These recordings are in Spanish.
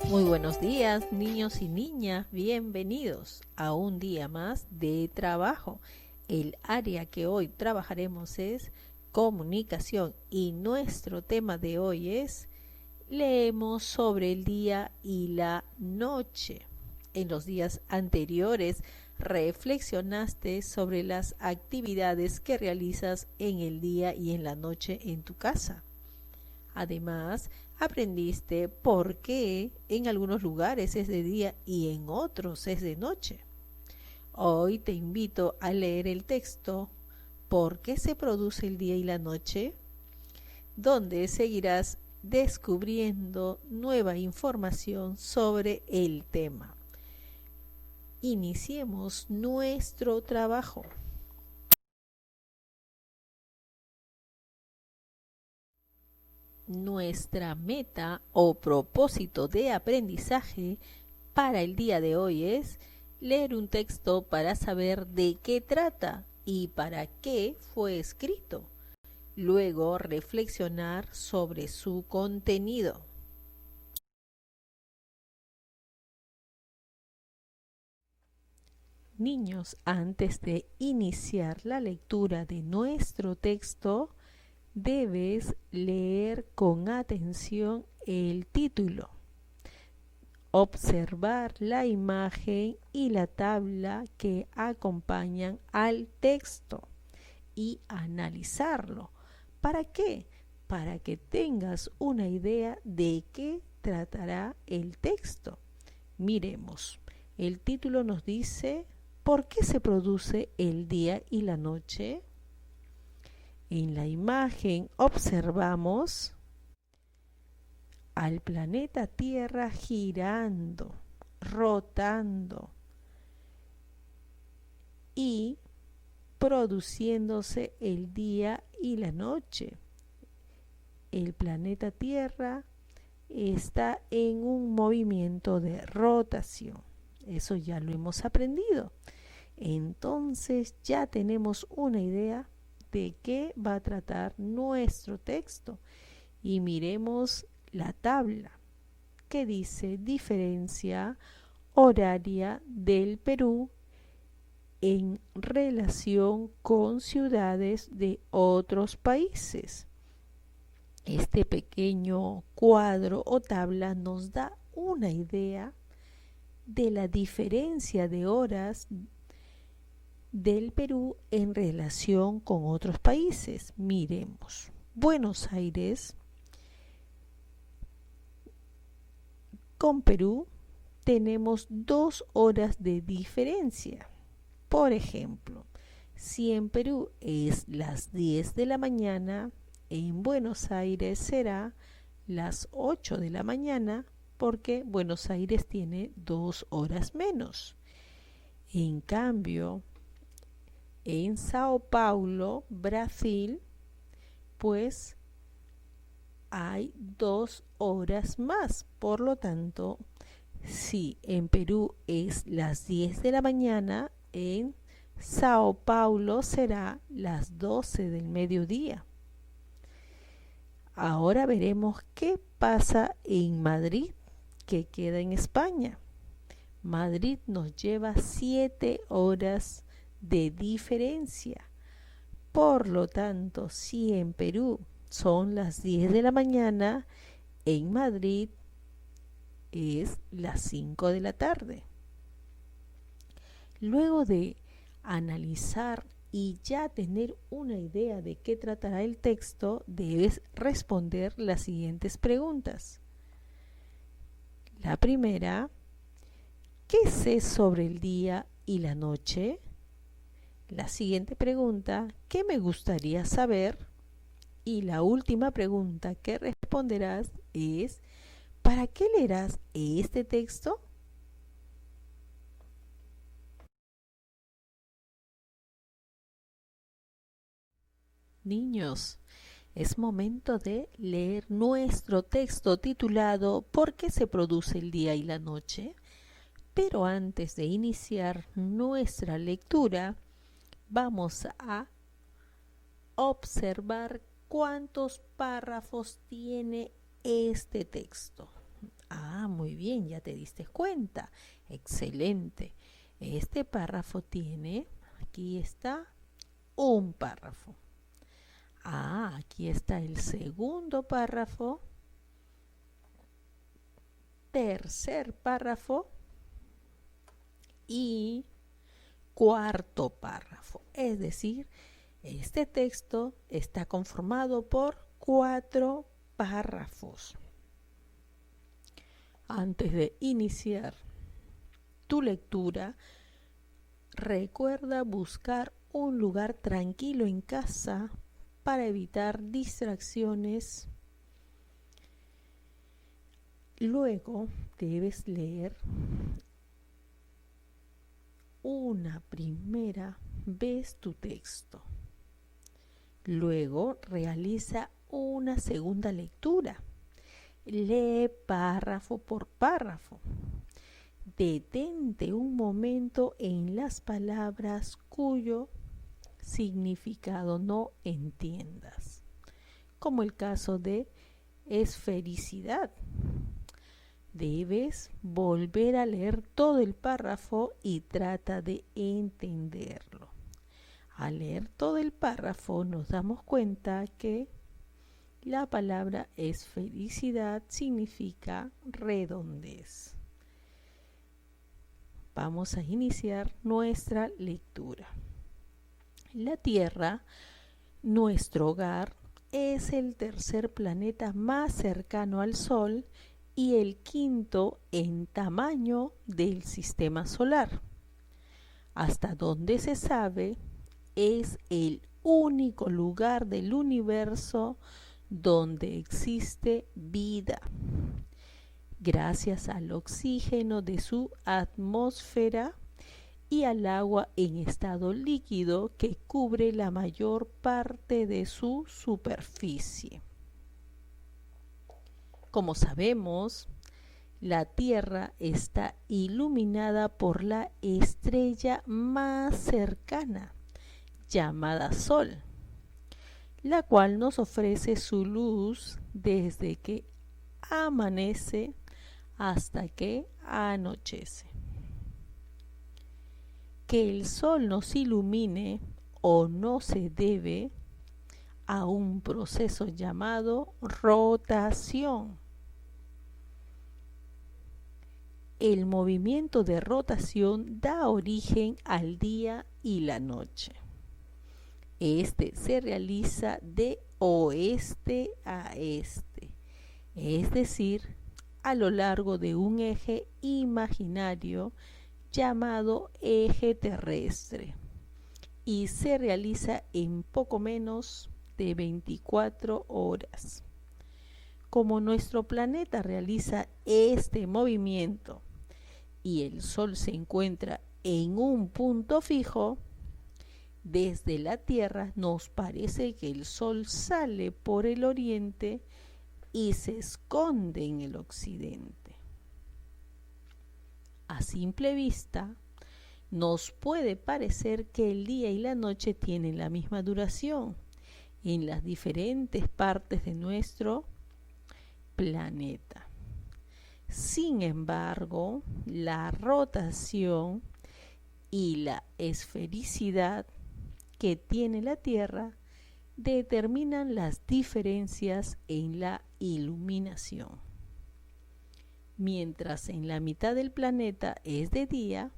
Muy buenos días, niños y niñas, bienvenidos a un día más de trabajo. El área que hoy trabajaremos es comunicación y nuestro tema de hoy es leemos sobre el día y la noche. En los días anteriores reflexionaste sobre las actividades que realizas en el día y en la noche en tu casa. Además, aprendiste por qué en algunos lugares es de día y en otros es de noche. Hoy te invito a leer el texto ¿Por qué se produce el día y la noche?, donde seguirás descubriendo nueva información sobre el tema. Iniciemos nuestro trabajo. Nuestra meta o propósito de aprendizaje para el día de hoy es leer un texto para saber de qué trata y para qué fue escrito. Luego reflexionar sobre su contenido. Niños, antes de iniciar la lectura de nuestro texto, debes leer con atención el título, observar la imagen y la tabla que acompañan al texto y analizarlo. ¿Para qué? Para que tengas una idea de qué tratará el texto. Miremos, el título nos dice ¿por qué se produce el día y la noche? En la imagen observamos al planeta Tierra girando, rotando y produciéndose el día y la noche. El planeta Tierra está en un movimiento de rotación. Eso ya lo hemos aprendido. Entonces ya tenemos una idea de qué va a tratar nuestro texto. Y miremos la tabla que dice diferencia horaria del Perú en relación con ciudades de otros países. Este pequeño cuadro o tabla nos da una idea de la diferencia de horas del Perú en relación con otros países. Miremos, Buenos Aires con Perú tenemos 2 horas de diferencia. Por ejemplo, si en Perú es las 10 de la mañana, en Buenos Aires será las 8 de la mañana porque Buenos Aires tiene 2 horas menos. En cambio, en Sao Paulo, Brasil, pues hay 2 horas más. Por lo tanto, si en Perú es las 10 de la mañana, en Sao Paulo será las 12 del mediodía. Ahora veremos qué pasa en Madrid, que queda en España. Madrid nos lleva 7 horas de diferencia. Por lo tanto, si en Perú son las 10 de la mañana, en Madrid es las 5 de la tarde. Luego de analizar y ya tener una idea de qué tratará el texto, debes responder las siguientes preguntas. La primera, ¿qué sé sobre el día y la noche? La siguiente pregunta, ¿qué me gustaría saber? Y la última pregunta que responderás es, ¿para qué leerás este texto? Niños, es momento de leer nuestro texto titulado ¿Por qué se produce el día y la noche? Pero antes de iniciar nuestra lectura, vamos a observar cuántos párrafos tiene este texto. Ah, muy bien, ya te diste cuenta. Excelente. Este párrafo tiene, aquí está, un párrafo. Ah, aquí está el segundo párrafo, tercer párrafo y cuarto párrafo. Es decir, este texto está conformado por 4 párrafos. Antes de iniciar tu lectura, recuerda buscar un lugar tranquilo en casa para evitar distracciones. Luego debes leer una primera vez tu texto. Luego realiza una segunda lectura. Lee párrafo por párrafo. Detente un momento en las palabras cuyo significado no entiendas, como el caso de esfericidad. Debes volver a leer todo el párrafo y trata de entenderlo. Al leer todo el párrafo nos damos cuenta que la palabra esfericidad significa redondez. Vamos a iniciar nuestra lectura. La Tierra, nuestro hogar, es el tercer planeta más cercano al Sol y el quinto en tamaño del sistema solar. Hasta donde se sabe, es el único lugar del universo donde existe vida, gracias al oxígeno de su atmósfera y al agua en estado líquido que cubre la mayor parte de su superficie. Como sabemos, la Tierra está iluminada por la estrella más cercana, llamada Sol, la cual nos ofrece su luz desde que amanece hasta que anochece. Que el Sol nos ilumine o no se debe a un proceso llamado rotación. El movimiento de rotación da origen al día y la noche. Este se realiza de oeste a este, es decir, a lo largo de un eje imaginario llamado eje terrestre, y se realiza en poco menos de 24 horas. Como nuestro planeta realiza este movimiento y el Sol se encuentra en un punto fijo, desde la Tierra nos parece que el Sol sale por el oriente y se esconde en el occidente. A simple vista, nos puede parecer que el día y la noche tienen la misma duración en las diferentes partes de nuestro planeta. Sin embargo, la rotación y la esfericidad que tiene la Tierra determinan las diferencias en la iluminación. Mientras en la mitad del planeta es de día,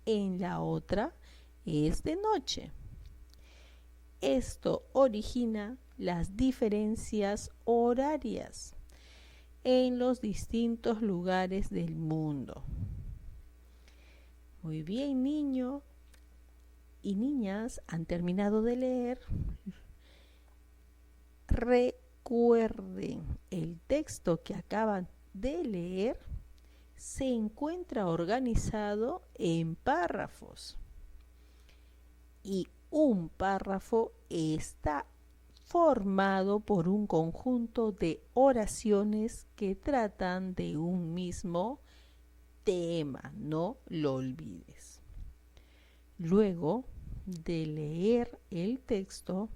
en la otra es de noche. Esto origina las diferencias horarias en los distintos lugares del mundo. Muy bien, niños y niñas, han terminado de leer. Recuerden, el texto que acaban de leer se encuentra organizado en párrafos y un párrafo está formado por un conjunto de oraciones que tratan de un mismo tema, no lo olvides. Luego de leer el texto,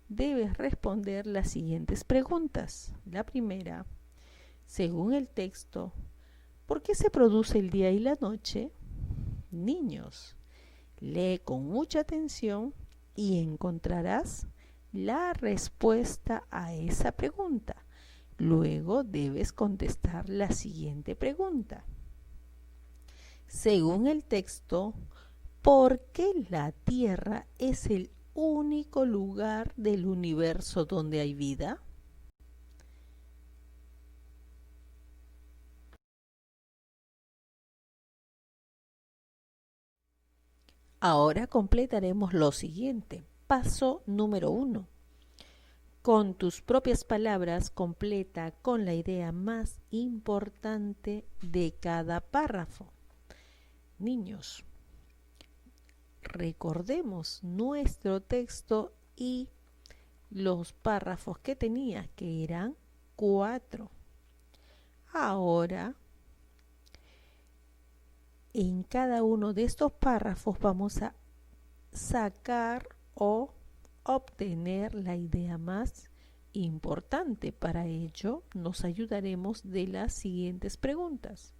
debes responder las siguientes preguntas. La primera: Según el texto, ¿por qué se produce el día y la noche? Niños, lee con mucha atención y encontrarás la respuesta a esa pregunta. Luego debes contestar la siguiente pregunta. Según el texto, ¿por qué la Tierra es el único lugar del universo donde hay vida? Ahora completaremos lo siguiente. Paso número 1. Con tus propias palabras completa con la idea más importante de cada párrafo. Niños, recordemos nuestro texto y los párrafos que tenía, que eran 4. Ahora, en cada uno de estos párrafos vamos a sacar o obtener la idea más importante. Para ello, nos ayudaremos de las siguientes preguntas.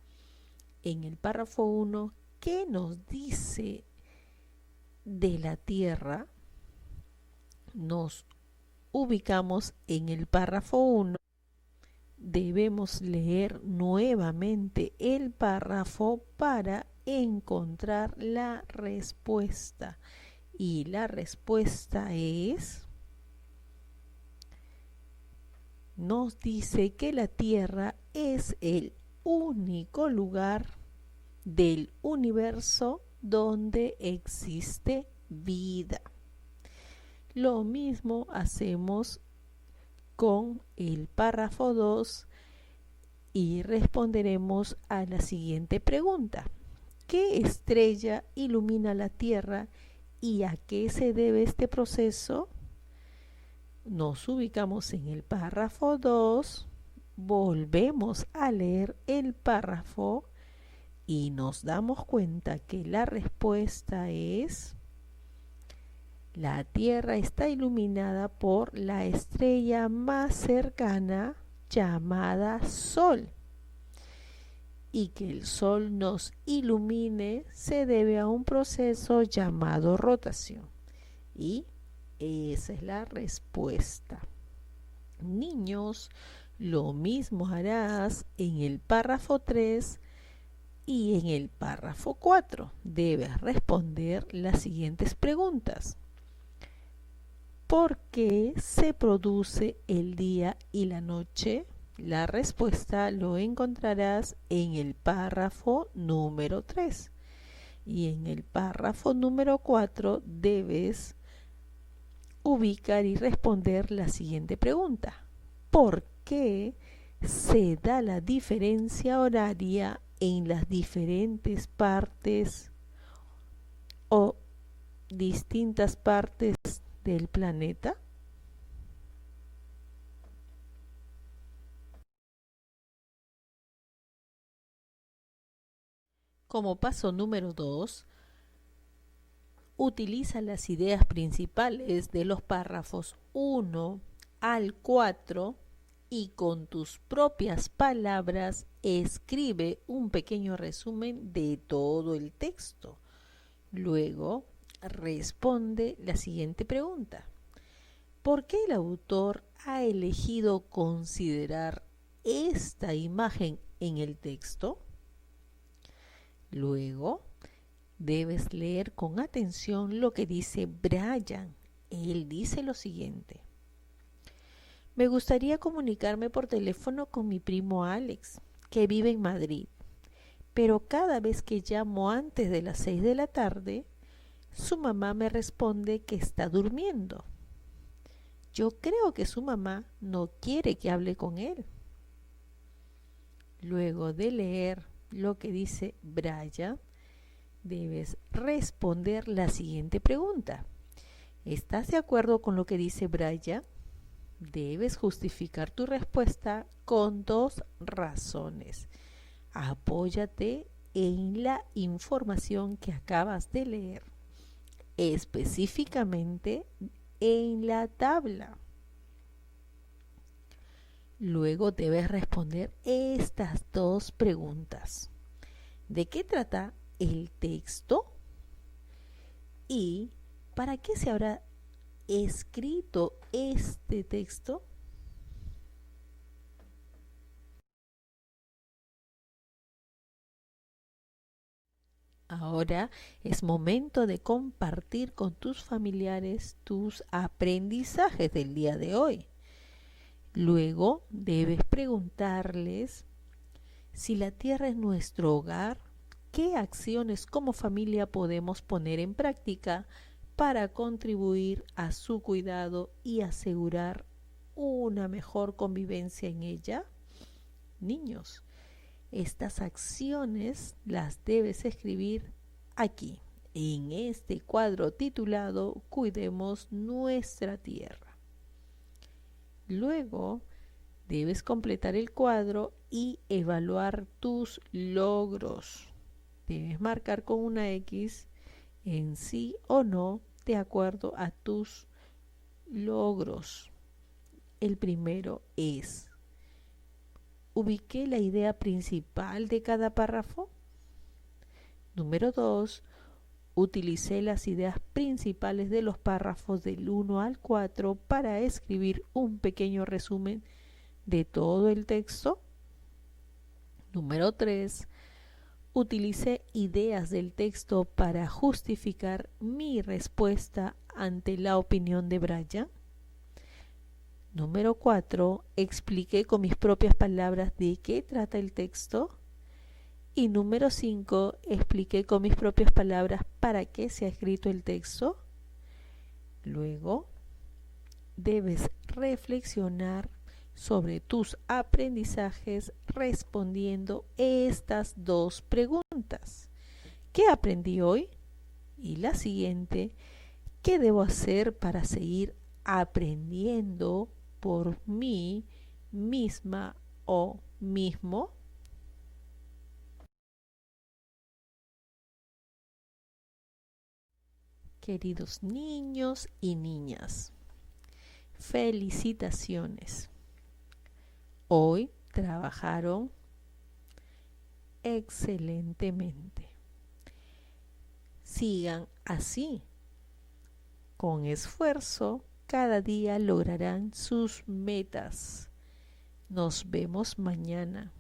En el párrafo 1, ¿qué nos dice de la Tierra? Nos ubicamos en el párrafo 1. Debemos leer nuevamente el párrafo para encontrar la respuesta. Y la respuesta nos dice que la Tierra es el único lugar del universo donde existe vida. Lo mismo hacemos con el párrafo 2 y responderemos a la siguiente pregunta. ¿Qué estrella ilumina la Tierra y a qué se debe este proceso? Nos ubicamos en el párrafo 2, volvemos a leer el párrafo y nos damos cuenta que la respuesta es: la Tierra está iluminada por la estrella más cercana llamada Sol. Y que el Sol nos ilumine se debe a un proceso llamado rotación. Y esa es la respuesta. Niños, lo mismo harás en el párrafo 3 y en el párrafo 4. Debes responder las siguientes preguntas. ¿Por qué se produce el día y la noche? La respuesta lo encontrarás en el párrafo número 3. Y en el párrafo número 4 debes ubicar y responder la siguiente pregunta. ¿Por qué se da la diferencia horaria en las diferentes partes o distintas partes del planeta? Como paso número 2, utiliza las ideas principales de los párrafos 1 al 4 y con tus propias palabras escribe un pequeño resumen de todo el texto. Luego, responde la siguiente pregunta. ¿Por qué el autor ha elegido considerar esta imagen en el texto? Luego, debes leer con atención lo que dice Brian. Él dice lo siguiente. Me gustaría comunicarme por teléfono con mi primo Alex, que vive en Madrid, pero cada vez que llamo antes de las 6 de la tarde, su mamá me responde que está durmiendo. Yo creo que su mamá no quiere que hable con él. Luego de leer lo que dice Brian, debes responder la siguiente pregunta. ¿Estás de acuerdo con lo que dice Brian? Debes justificar tu respuesta con 2 razones. Apóyate en la información que acabas de leer, específicamente en la tabla. Luego debes responder estas dos preguntas. ¿De qué trata el texto? ¿Y para qué se habrá escrito este texto? Ahora es momento de compartir con tus familiares tus aprendizajes del día de hoy. Luego debes preguntarles si la tierra es nuestro hogar, ¿qué acciones como familia podemos poner en práctica para contribuir a su cuidado y asegurar una mejor convivencia en ella? Niños, estas acciones las debes escribir aquí, en este cuadro titulado Cuidemos nuestra tierra. Luego, debes completar el cuadro y evaluar tus logros. Debes marcar con una X en sí o no de acuerdo a tus logros. El primero es: ¿ubiqué la idea principal de cada párrafo? Número 2. Utilicé las ideas principales de los párrafos del 1 al 4 para escribir un pequeño resumen de todo el texto. Número 3. Utilicé ideas del texto para justificar mi respuesta ante la opinión de Brian. Número 4. Expliqué con mis propias palabras de qué trata el texto. Y número 5. Expliqué con mis propias palabras para qué se ha escrito el texto. Luego, debes reflexionar sobre tus aprendizajes respondiendo estas dos preguntas. ¿Qué aprendí hoy? Y la siguiente: ¿qué debo hacer para seguir aprendiendo por mí misma o mismo? Queridos niños y niñas, felicitaciones. Hoy trabajaron excelentemente. Sigan así. Con esfuerzo, cada día lograrán sus metas. Nos vemos mañana.